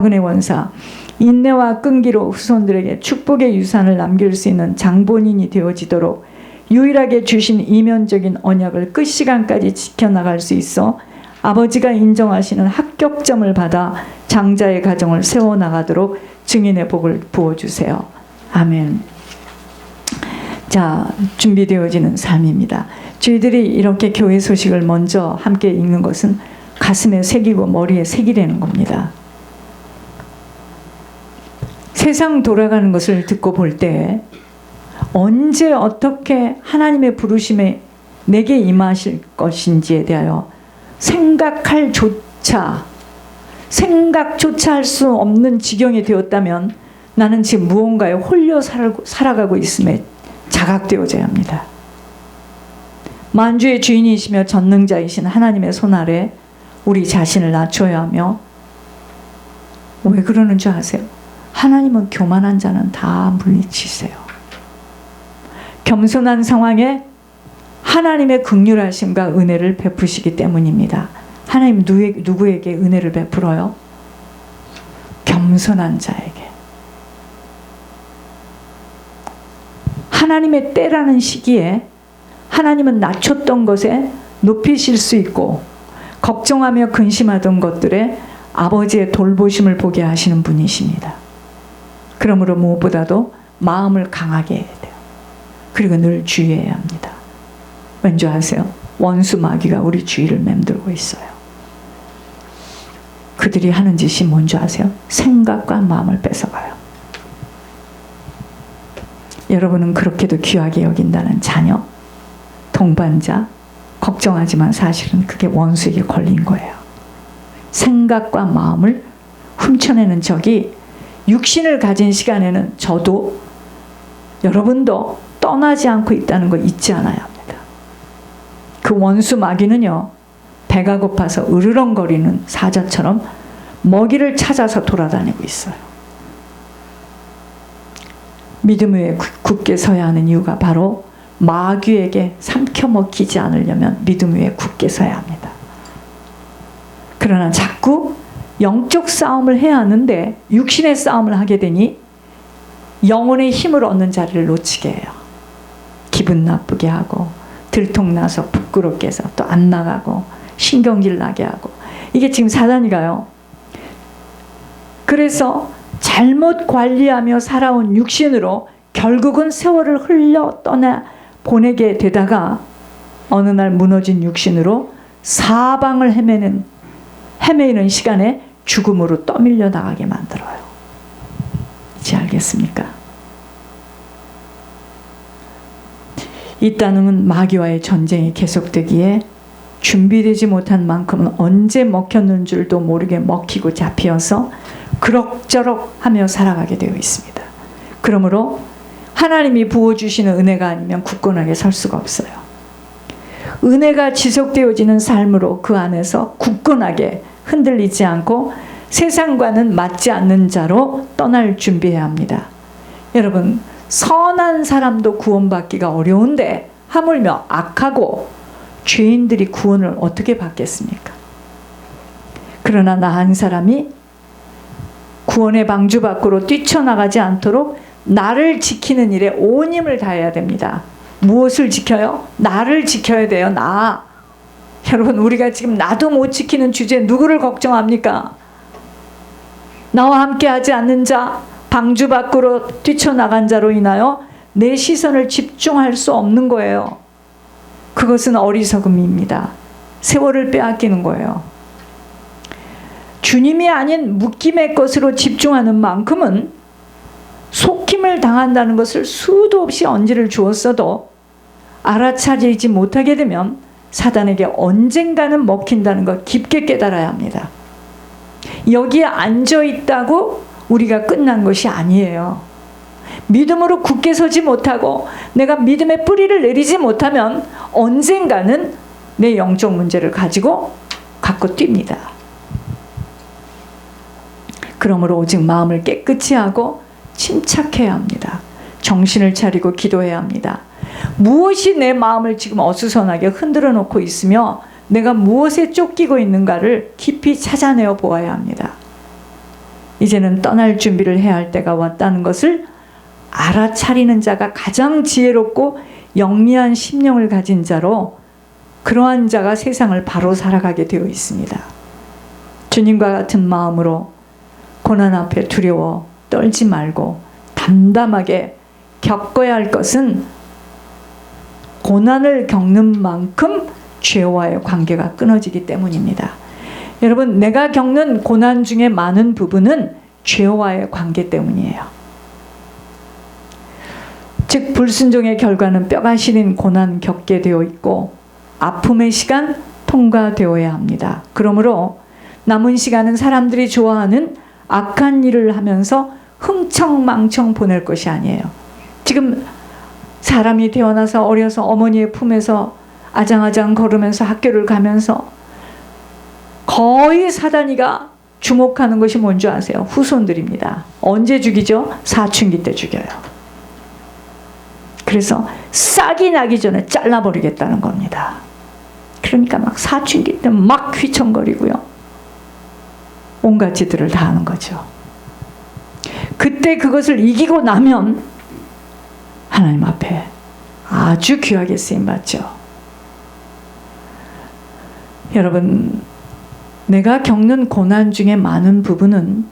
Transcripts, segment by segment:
은혜 원사, 인내와 끈기로 후손들에게 축복의 유산을 남길 수 있는 장본인이 되어지도록 유일하게 주신 이면적인 언약을 끝시간까지 지켜나갈 수 있어 아버지가 인정하시는 합격점을 받아 장자의 가정을 세워나가도록 증인의 복을 부어주세요. 아멘. 자, 준비되어지는 삶입니다. 저희들이 이렇게 교회 소식을 먼저 함께 읽는 것은 가슴에 새기고 머리에 새기려는 겁니다. 세상 돌아가는 것을 듣고 볼 때 언제 어떻게 하나님의 부르심에 내게 임하실 것인지에 대하여 생각조차 할 수 없는 지경이 되었다면 나는 지금 무언가에 홀려 살아가고 있음에 자각되어져야 합니다. 만주의 주인이시며 전능자이신 하나님의 손 아래 우리 자신을 낮춰야 하며, 왜 그러는 줄 아세요? 하나님은 교만한 자는 다 물리치세요. 겸손한 상황에 하나님의 긍휼하심과 은혜를 베푸시기 때문입니다. 하나님 누구에게 은혜를 베풀어요? 겸손한 자에게. 하나님의 때라는 시기에 하나님은 낮췄던 것에 높이실 수 있고 걱정하며 근심하던 것들에 아버지의 돌보심을 보게 하시는 분이십니다. 그러므로 무엇보다도 마음을 강하게 해야 돼요. 그리고 늘 주의해야 합니다. 왠지 아세요? 원수 마귀가 우리 주위를 맴돌고 있어요. 그들이 하는 짓이 뭔지 아세요? 생각과 마음을 뺏어가요. 여러분은 그렇게도 귀하게 여긴다는 자녀, 동반자, 걱정하지만 사실은 그게 원수에게 걸린 거예요. 생각과 마음을 훔쳐내는 적이 육신을 가진 시간에는 저도 여러분도 떠나지 않고 있다는 걸 잊지 않아야 합니다. 그 원수 마귀는요, 배가 고파서 으르렁거리는 사자처럼 먹이를 찾아서 돌아다니고 있어요. 믿음 위에 굳게 서야 하는 이유가 바로 마귀에게 삼켜먹히지 않으려면 믿음 위에 굳게 서야 합니다. 그러나 자꾸 영적 싸움을 해야 하는데 육신의 싸움을 하게 되니 영혼의 힘을 얻는 자리를 놓치게 해요. 기분 나쁘게 하고 들통나서 부끄럽게 해서 또 안 나가고 신경질 나게 하고, 이게 지금 사단이 가요. 그래서 잘못 관리하며 살아온 육신으로 결국은 세월을 흘려 떠나 보내게 되다가 어느 날 무너진 육신으로 사방을 헤매는 시간에 죽음으로 떠밀려 나가게 만들어요. 이제 알겠습니까? 이 땅은 마귀와의 전쟁이 계속되기에 준비되지 못한 만큼은 언제 먹혔는 줄도 모르게 먹히고 잡혀서 그럭저럭 하며 살아가게 되어 있습니다. 그러므로 하나님이 부어주시는 은혜가 아니면 굳건하게 설 수가 없어요. 은혜가 지속되어지는 삶으로 그 안에서 굳건하게 흔들리지 않고 세상과는 맞지 않는 자로 떠날 준비해야 합니다. 여러분, 선한 사람도 구원받기가 어려운데 하물며 악하고 죄인들이 구원을 어떻게 받겠습니까? 그러나 나 한 사람이 구원의 방주 밖으로 뛰쳐나가지 않도록 나를 지키는 일에 온 힘을 다해야 됩니다. 무엇을 지켜요? 나를 지켜야 돼요. 나. 여러분, 우리가 지금 나도 못 지키는 주제에 누구를 걱정합니까? 나와 함께 하지 않는 자, 방주 밖으로 뛰쳐나간 자로 인하여 내 시선을 집중할 수 없는 거예요. 그것은 어리석음입니다. 세월을 빼앗기는 거예요. 주님이 아닌 묶임의 것으로 집중하는 만큼은 속임을 당한다는 것을 수도 없이 언지를 주었어도 알아차리지 못하게 되면 사단에게 언젠가는 먹힌다는 것 깊게 깨달아야 합니다. 여기에 앉아 있다고 우리가 끝난 것이 아니에요. 믿음으로 굳게 서지 못하고 내가 믿음의 뿌리를 내리지 못하면 언젠가는 내 영적 문제를 갖고 뜁니다. 그러므로 오직 마음을 깨끗이 하고 침착해야 합니다. 정신을 차리고 기도해야 합니다. 무엇이 내 마음을 지금 어수선하게 흔들어 놓고 있으며 내가 무엇에 쫓기고 있는가를 깊이 찾아내어 보아야 합니다. 이제는 떠날 준비를 해야 할 때가 왔다는 것을 알아차리는 자가 가장 지혜롭고 영리한 심령을 가진 자로, 그러한 자가 세상을 바로 살아가게 되어 있습니다. 주님과 같은 마음으로 고난 앞에 두려워 떨지 말고 담담하게 겪어야 할 것은 고난을 겪는 만큼 죄와의 관계가 끊어지기 때문입니다. 여러분, 내가 겪는 고난 중에 많은 부분은 죄와의 관계 때문이에요. 즉 불순종의 결과는 뼈가 시린 고난 겪게 되어 있고 아픔의 시간 통과되어야 합니다. 그러므로 남은 시간은 사람들이 좋아하는 악한 일을 하면서 흥청망청 보낼 것이 아니에요. 지금 사람이 태어나서 어려서 어머니의 품에서 아장아장 걸으면서 학교를 가면서 거의 사단이가 주목하는 것이 뭔지 아세요? 후손들입니다. 언제 죽이죠? 사춘기 때 죽여요. 그래서 싹이 나기 전에 잘라버리겠다는 겁니다. 그러니까 막 사춘기 때 막 휘청거리고요. 온갖 짓들을 다 하는 거죠. 그때 그것을 이기고 나면 하나님 앞에 아주 귀하게 쓰임받죠. 여러분, 내가 겪는 고난 중에 많은 부분은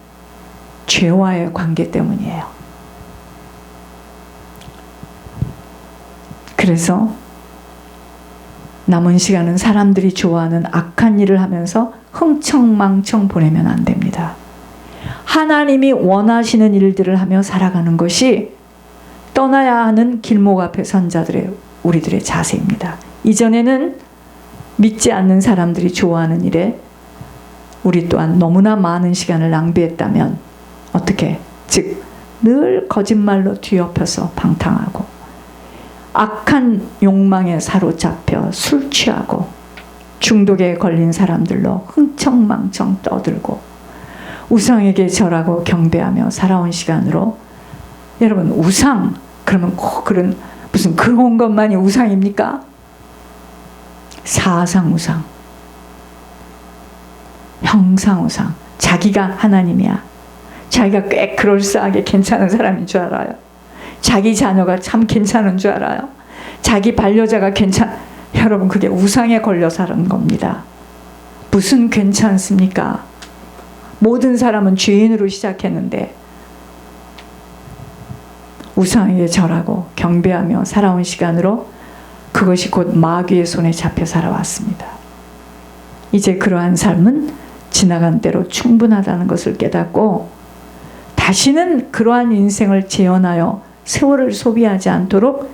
죄와의 관계 때문이에요. 그래서 남은 시간은 사람들이 좋아하는 악한 일을 하면서 흥청망청 보내면 안 됩니다. 하나님이 원하시는 일들을 하며 살아가는 것이 떠나야 하는 길목 앞에 선 자들의, 우리들의 자세입니다. 이전에는 믿지 않는 사람들이 좋아하는 일에 우리 또한 너무나 많은 시간을 낭비했다면 어떻게? 즉 늘 거짓말로 뒤엎여서 방탕하고 악한 욕망에 사로잡혀 술 취하고 중독에 걸린 사람들로 흥청망청 떠들고 우상에게 절하고 경배하며 살아온 시간으로, 여러분 우상 그러면 꼭 그런 무슨 그런 것만이 우상입니까? 사상우상, 형상우상, 자기가 하나님이야. 자기가 꽤 그럴싸하게 괜찮은 사람인 줄 알아요. 자기 자녀가 참 괜찮은 줄 알아요. 자기 반려자가 여러분 그게 우상에 걸려 사는 겁니다. 무슨 괜찮습니까? 모든 사람은 죄인으로 시작했는데 우상에게 절하고 경배하며 살아온 시간으로 그것이 곧 마귀의 손에 잡혀 살아왔습니다. 이제 그러한 삶은 지나간 대로 충분하다는 것을 깨닫고 다시는 그러한 인생을 재현하여 세월을 소비하지 않도록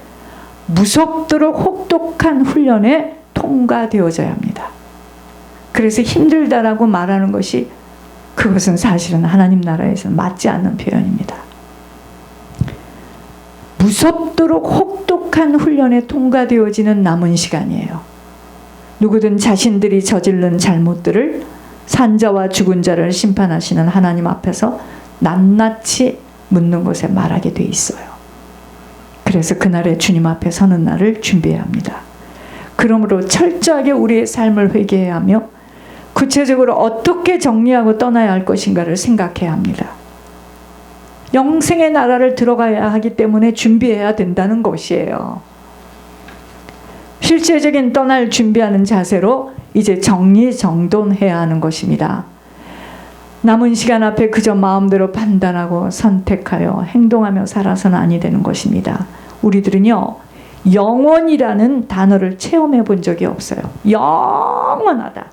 무섭도록 혹독한 훈련에 통과되어져야 합니다. 그래서 힘들다라고 말하는 것이, 그것은 사실은 하나님 나라에서는 맞지 않는 표현입니다. 무섭도록 혹독한 훈련에 통과되어지는 남은 시간이에요. 누구든 자신들이 저지른 잘못들을 산자와 죽은 자를 심판하시는 하나님 앞에서 낱낱이 묻는 것에 말하게 돼 있어요. 그래서 그날에 주님 앞에 서는 날을 준비해야 합니다. 그러므로 철저하게 우리의 삶을 회개해야 하며 구체적으로 어떻게 정리하고 떠나야 할 것인가를 생각해야 합니다. 영생의 나라를 들어가야 하기 때문에 준비해야 된다는 것이에요. 실제적인 떠날 준비하는 자세로 이제 정리정돈해야 하는 것입니다. 남은 시간 앞에 그저 마음대로 판단하고 선택하여 행동하며 살아서는 아니 되는 것입니다. 우리들은요, 영원이라는 단어를 체험해 본 적이 없어요. 영원하다.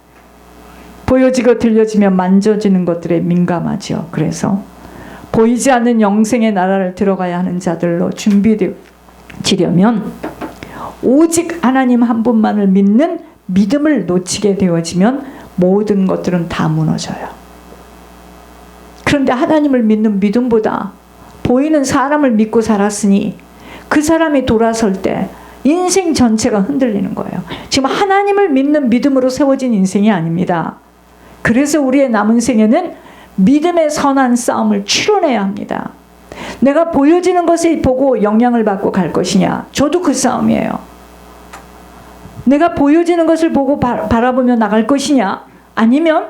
보여지고 들려지며 만져지는 것들에 민감하죠. 그래서 보이지 않는 영생의 나라를 들어가야 하는 자들로 준비되려면 오직 하나님 한 분만을 믿는 믿음을 놓치게 되어지면 모든 것들은 다 무너져요. 그런데 하나님을 믿는 믿음보다 보이는 사람을 믿고 살았으니 그 사람이 돌아설 때 인생 전체가 흔들리는 거예요. 지금 하나님을 믿는 믿음으로 세워진 인생이 아닙니다. 그래서 우리의 남은 생에는 믿음의 선한 싸움을 치러내야 합니다. 내가 보여지는 것을 보고 영향을 받고 갈 것이냐, 저도 그 싸움이에요. 내가 보여지는 것을 보고 바라보며 나갈 것이냐, 아니면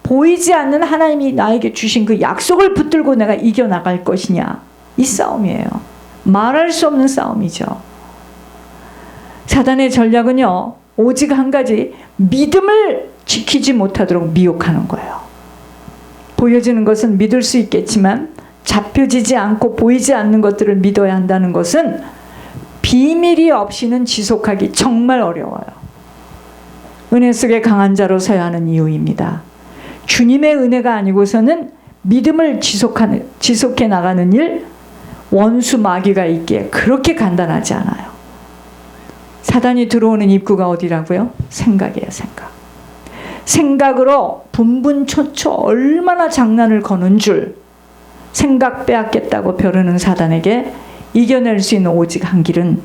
보이지 않는 하나님이 나에게 주신 그 약속을 붙들고 내가 이겨나갈 것이냐, 이 싸움이에요. 말할 수 없는 싸움이죠. 사단의 전략은요, 오직 한 가지, 믿음을 지키지 못하도록 미혹하는 거예요. 보여지는 것은 믿을 수 있겠지만 잡혀지지 않고 보이지 않는 것들을 믿어야 한다는 것은 비밀이 없이는 지속하기 정말 어려워요. 은혜 속에 강한 자로 서야 하는 이유입니다. 주님의 은혜가 아니고서는 믿음을 지속해 나가는 일, 원수 마귀가 있기에 그렇게 간단하지 않아요. 사단이 들어오는 입구가 어디라고요? 생각이에요, 생각. 생각으로 분분초초 얼마나 장난을 거는 줄, 생각 빼앗겠다고 벼르는 사단에게 이겨낼 수 있는 오직 한 길은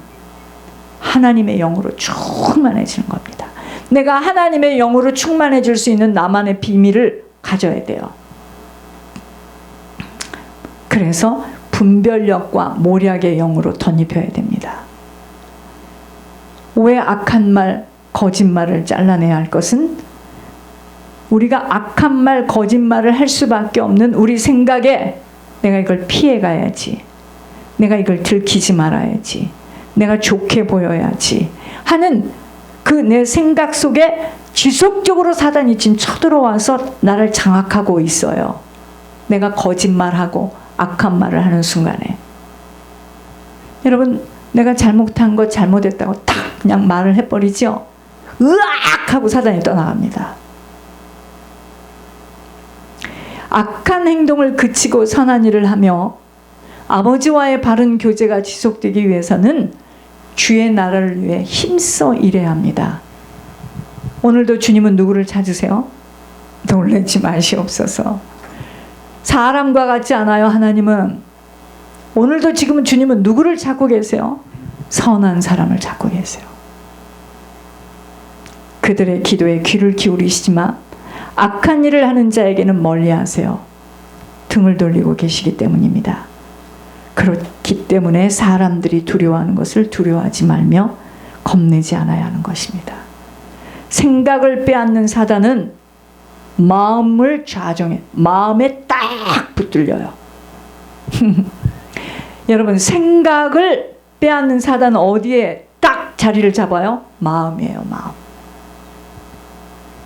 하나님의 영으로 충만해지는 겁니다. 내가 하나님의 영으로 충만해질 수 있는 나만의 비밀을 가져야 돼요. 그래서 분별력과 모략의 영으로 덧입혀야 됩니다. 왜 악한 말, 거짓말을 잘라내야 할 것은 우리가 악한 말, 거짓말을 할 수밖에 없는 우리 생각에 내가 이걸 피해 가야지, 내가 이걸 들키지 말아야지, 내가 좋게 보여야지 하는 그 내 생각 속에 지속적으로 사단이 지금 쳐들어와서 나를 장악하고 있어요. 내가 거짓말하고 악한 말을 하는 순간에. 여러분, 내가 잘못한 거 잘못했다고 탁 그냥 말을 해버리죠. 으악 하고 사단이 떠나갑니다. 악한 행동을 그치고 선한 일을 하며 아버지와의 바른 교제가 지속되기 위해서는 주의 나라를 위해 힘써 일해야 합니다. 오늘도 주님은 누구를 찾으세요? 놀라지 마시옵소서. 사람과 같지 않아요. 하나님은 오늘도 지금 주님은 누구를 찾고 계세요? 선한 사람을 찾고 계세요. 그들의 기도에 귀를 기울이시지만 악한 일을 하는 자에게는 멀리하세요. 등을 돌리고 계시기 때문입니다. 그렇기 때문에 사람들이 두려워하는 것을 두려워하지 말며 겁내지 않아야 하는 것입니다. 생각을 빼앗는 사단은 마음을 좌정해, 마음에 딱 붙들려요. 여러분, 생각을 빼앗는 사단은 어디에 딱 자리를 잡아요? 마음이에요, 마음.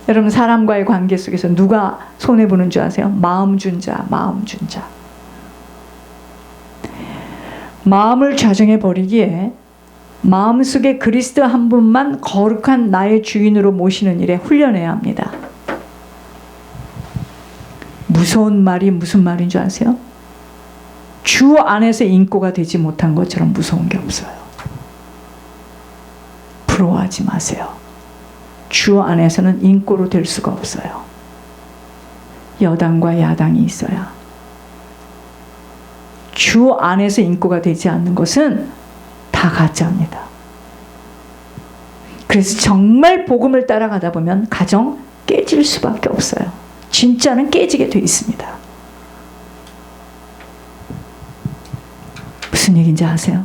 여러분, 사람과의 관계 속에서 누가 손해보는 줄 아세요? 마음 준 자, 마음 준 자. 마음을 좌정해 버리기에 마음속에 그리스도 한 분만 거룩한 나의 주인으로 모시는 일에 훈련해야 합니다. 무서운 말이 무슨 말인 줄 아세요? 주 안에서 인고가 되지 못한 것처럼 무서운 게 없어요. 부러워하지 마세요. 주 안에서는 인고로 될 수가 없어요. 여당과 야당이 있어야. 주 안에서 인고가 되지 않는 것은 다 가짜입니다. 그래서 정말 복음을 따라가다 보면 가정 깨질 수밖에 없어요. 진짜는 깨지게 돼 있습니다. 무슨 얘기인지 아세요?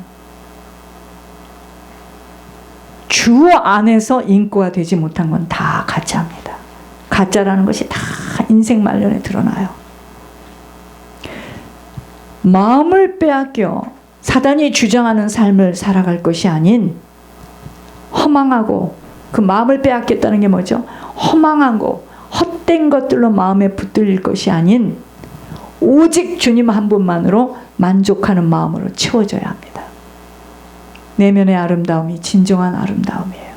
주 안에서 인고가 되지 못한 건 다 가짜입니다. 가짜라는 것이 다 인생 말년에 드러나요. 마음을 빼앗겨 사단이 주장하는 삶을 살아갈 것이 아닌 허망하고, 그 마음을 빼앗겠다는 게 뭐죠? 허망하고 헛된 것들로 마음에 붙들릴 것이 아닌 오직 주님 한 분만으로 만족하는 마음으로 채워져야 합니다. 내면의 아름다움이 진정한 아름다움이에요.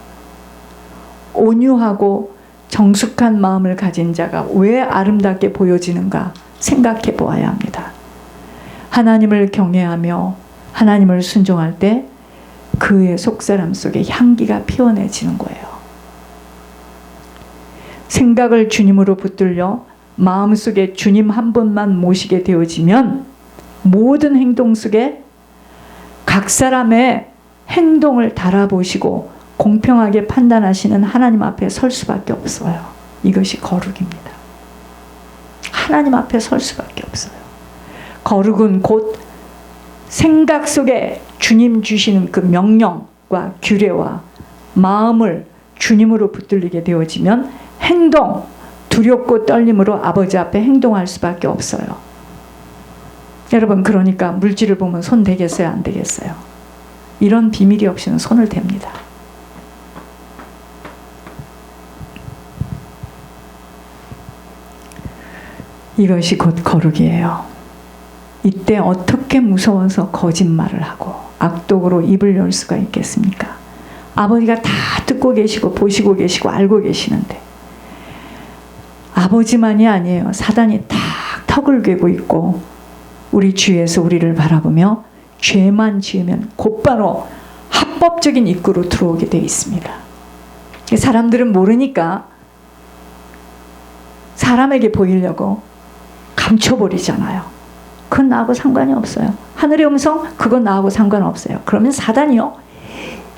온유하고 정숙한 마음을 가진 자가 왜 아름답게 보여지는가 생각해 보아야 합니다. 하나님을 경외하며 하나님을 순종할 때 그의 속사람 속에 향기가 피어내지는 거예요. 생각을 주님으로 붙들려 마음속에 주님 한 분만 모시게 되어지면 모든 행동 속에 각 사람의 행동을 달아보시고 공평하게 판단하시는 하나님 앞에 설 수밖에 없어요. 이것이 거룩입니다. 하나님 앞에 설 수밖에 없어요. 거룩은 곧 생각 속에 주님 주시는 그 명령과 규례와 마음을 주님으로 붙들리게 되어지면 행동, 두렵고 떨림으로 아버지 앞에 행동할 수밖에 없어요. 여러분, 그러니까 물질을 보면 손 대겠어요, 안 대겠어요? 이런 비밀이 없이는 손을 댑니다. 이것이 곧 거룩이에요. 이때 어떻게 무서워서 거짓말을 하고 악독으로 입을 열 수가 있겠습니까? 아버지가 다 듣고 계시고 보시고 계시고 알고 계시는데, 아버지만이 아니에요. 사단이 딱 턱을 괴고 있고 우리 주위에서 우리를 바라보며 죄만 지으면 곧바로 합법적인 입구로 들어오게 되어 있습니다. 사람들은 모르니까 사람에게 보이려고 감춰버리잖아요. 그건 나하고 상관이 없어요. 하늘의 음성, 그건 나하고 상관없어요. 그러면 사단이요,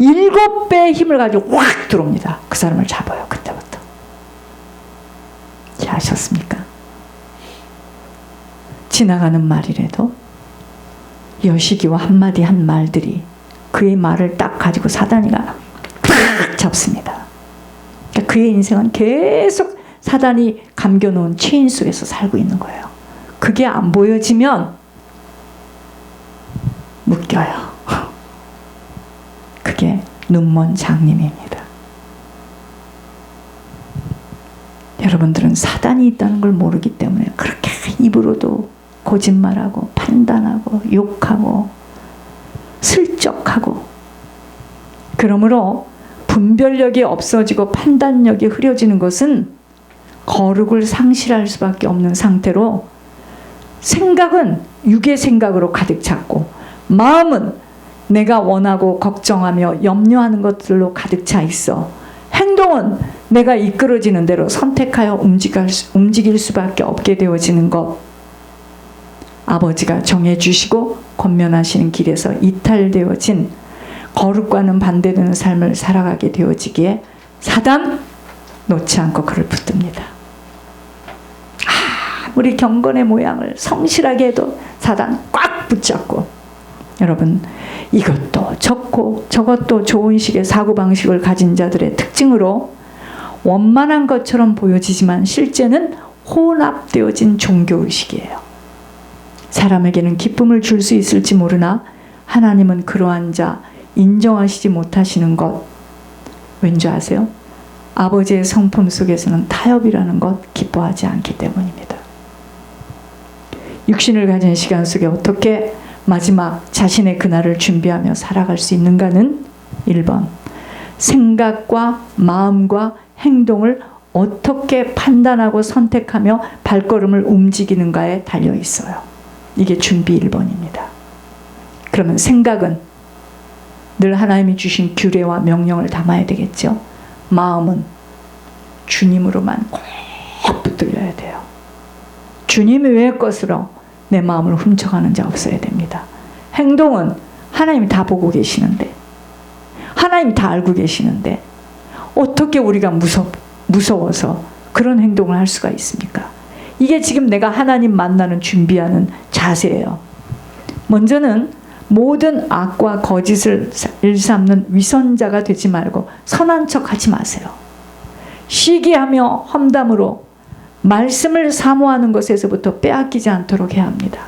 7배의 힘을 가지고 확 들어옵니다. 그 사람을 잡아요. 그때부터. 잘 아셨습니까? 지나가는 말이라도 여시기와 한마디 한 말들이 그의 말을 딱 가지고 사단이가 팍 잡습니다. 그러니까 그의 인생은 계속 사단이 감겨놓은 체인 속에서 살고 있는 거예요. 그게 안 보여지면 묶여요. 그게 눈먼 장님입니다. 여러분들은 사단이 있다는 걸 모르기 때문에 그렇게 입으로도 거짓말하고 판단하고 욕하고 슬쩍하고, 그러므로 분별력이 없어지고 판단력이 흐려지는 것은 거룩을 상실할 수밖에 없는 상태로, 생각은 육의 생각으로 가득 찼고 마음은 내가 원하고 걱정하며 염려하는 것들로 가득 차 있어 행동은 내가 이끌어지는 대로 선택하여 움직일 수밖에 없게 되어지는 것, 아버지가 정해주시고 권면하시는 길에서 이탈되어진 거룩과는 반대되는 삶을 살아가게 되어지기에 사단 놓지 않고 그를 붙듭니다. 우리 경건의 모양을 성실하게 해도 사단 꽉 붙잡고, 여러분, 이것도 좋고 저것도 좋은 식의 사고방식을 가진 자들의 특징으로 원만한 것처럼 보여지지만 실제는 혼합되어진 종교의식이에요. 사람에게는 기쁨을 줄 수 있을지 모르나 하나님은 그러한 자 인정하시지 못하시는 것, 왠지 아세요? 아버지의 성품 속에서는 타협이라는 것 기뻐하지 않기 때문입니다. 육신을 가진 시간 속에 어떻게 마지막 자신의 그날을 준비하며 살아갈 수 있는가는 1번, 생각과 마음과 행동을 어떻게 판단하고 선택하며 발걸음을 움직이는가에 달려 있어요. 이게 준비 1번입니다. 그러면 생각은 늘 하나님이 주신 규례와 명령을 담아야 되겠죠. 마음은 주님으로만 꼭 붙들려야 돼요. 주님 외의 것으로 내 마음을 훔쳐가는 자 없어야 됩니다. 행동은 하나님이 다 보고 계시는데, 하나님이 다 알고 계시는데 어떻게 우리가 무서워서 그런 행동을 할 수가 있습니까? 이게 지금 내가 하나님 만나는 준비하는 자세예요. 먼저는 모든 악과 거짓을 일삼는 위선자가 되지 말고 선한 척 하지 마세요. 시기하며 험담으로 말씀을 사모하는 것에서부터 빼앗기지 않도록 해야 합니다.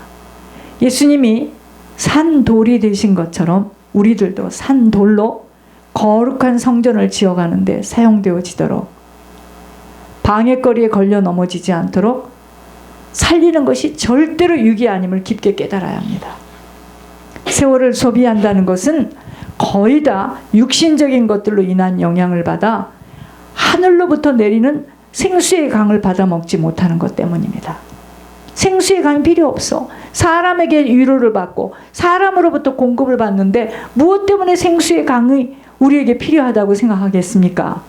예수님이 산돌이 되신 것처럼 우리들도 산돌로 거룩한 성전을 지어가는데 사용되어지도록, 방해거리에 걸려 넘어지지 않도록 살리는 것이 절대로 육이 아님을 깊게 깨달아야 합니다. 세월을 소비한다는 것은 거의 다 육신적인 것들로 인한 영향을 받아 하늘로부터 내리는 생수의 강을 받아 먹지 못하는 것 때문입니다. 생수의 강이 필요 없어. 사람에게 위로를 받고 사람으로부터 공급을 받는데 무엇 때문에 생수의 강이 우리에게 필요하다고 생각하겠습니까?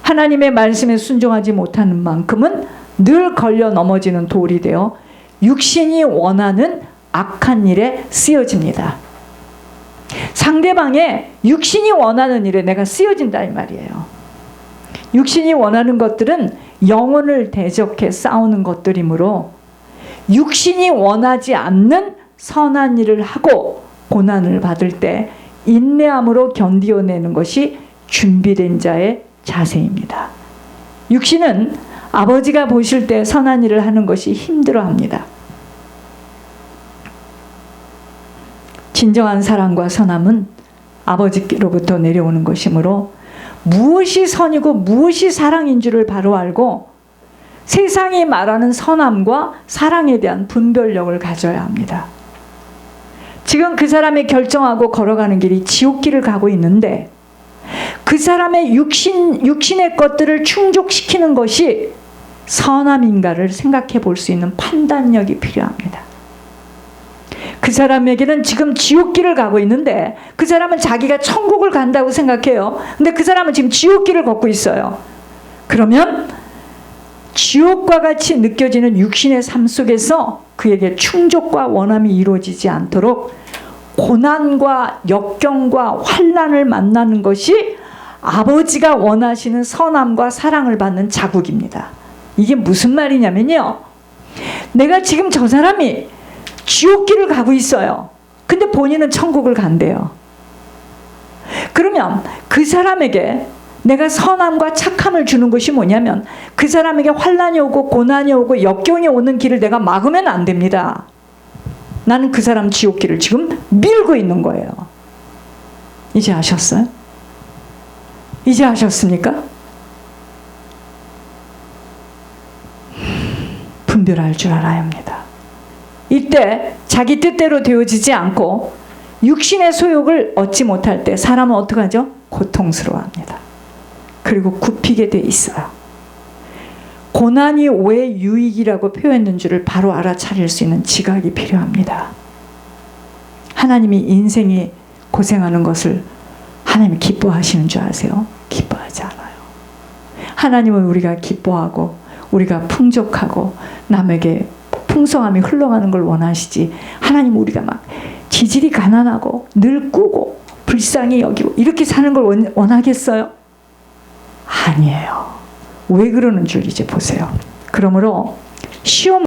하나님의 말씀에 순종하지 못하는 만큼은 늘 걸려 넘어지는 돌이 되어 육신이 원하는 악한 일에 쓰여집니다. 상대방의 육신이 원하는 일에 내가 쓰여진다 이 말이에요. 육신이 원하는 것들은 영혼을 대적해 싸우는 것들이므로 육신이 원하지 않는 선한 일을 하고 고난을 받을 때 인내함으로 견디어내는 것이 준비된 자의 자세입니다. 육신은 아버지가 보실 때 선한 일을 하는 것이 힘들어합니다. 진정한 사랑과 선함은 아버지로부터 내려오는 것이므로 무엇이 선이고 무엇이 사랑인 줄을 바로 알고 세상이 말하는 선함과 사랑에 대한 분별력을 가져야 합니다. 지금 그 사람이 결정하고 걸어가는 길이 지옥길을 가고 있는데 그 사람의 육신의 것들을 충족시키는 것이 선함인가를 생각해 볼 수 있는 판단력이 필요합니다. 그 사람에게는 지금 지옥길을 가고 있는데 그 사람은 자기가 천국을 간다고 생각해요. 근데 그 사람은 지금 지옥길을 걷고 있어요. 그러면 지옥과 같이 느껴지는 육신의 삶 속에서 그에게 충족과 원함이 이루어지지 않도록 고난과 역경과 환난을 만나는 것이 아버지가 원하시는 선함과 사랑을 받는 자국입니다. 이게 무슨 말이냐면요, 내가 지금 저 사람이 지옥길을 가고 있어요. 근데 본인은 천국을 간대요. 그러면 그 사람에게 내가 선함과 착함을 주는 것이 뭐냐면 그 사람에게 환난이 오고 고난이 오고 역경이 오는 길을 내가 막으면 안 됩니다. 나는 그 사람 지옥길을 지금 밀고 있는 거예요. 이제 아셨어요? 이제 아셨습니까? 분별할 줄 알아야 합니다. 이때 자기 뜻대로 되어지지 않고 육신의 소욕을 얻지 못할 때 사람은 어떻게 하죠? 고통스러워합니다. 그리고 굽히게 돼 있어요. 고난이 왜 유익이라고 표현된 줄을 바로 알아차릴 수 있는 지각이 필요합니다. 하나님이 인생이 고생하는 것을 하나님이 기뻐하시는 줄 아세요? 기뻐하지 않아요. 하나님은 우리가 기뻐하고 우리가 풍족하고 남에게 풍성함이 흘러가는 걸 원하시지, 하나님 우리가 막 지질이 가난하고 늙고 불쌍히 여기고 이렇게 사는 걸 원하겠어요? 아니에요. 왜 그러는 줄 이제 보세요. 그러므로 시험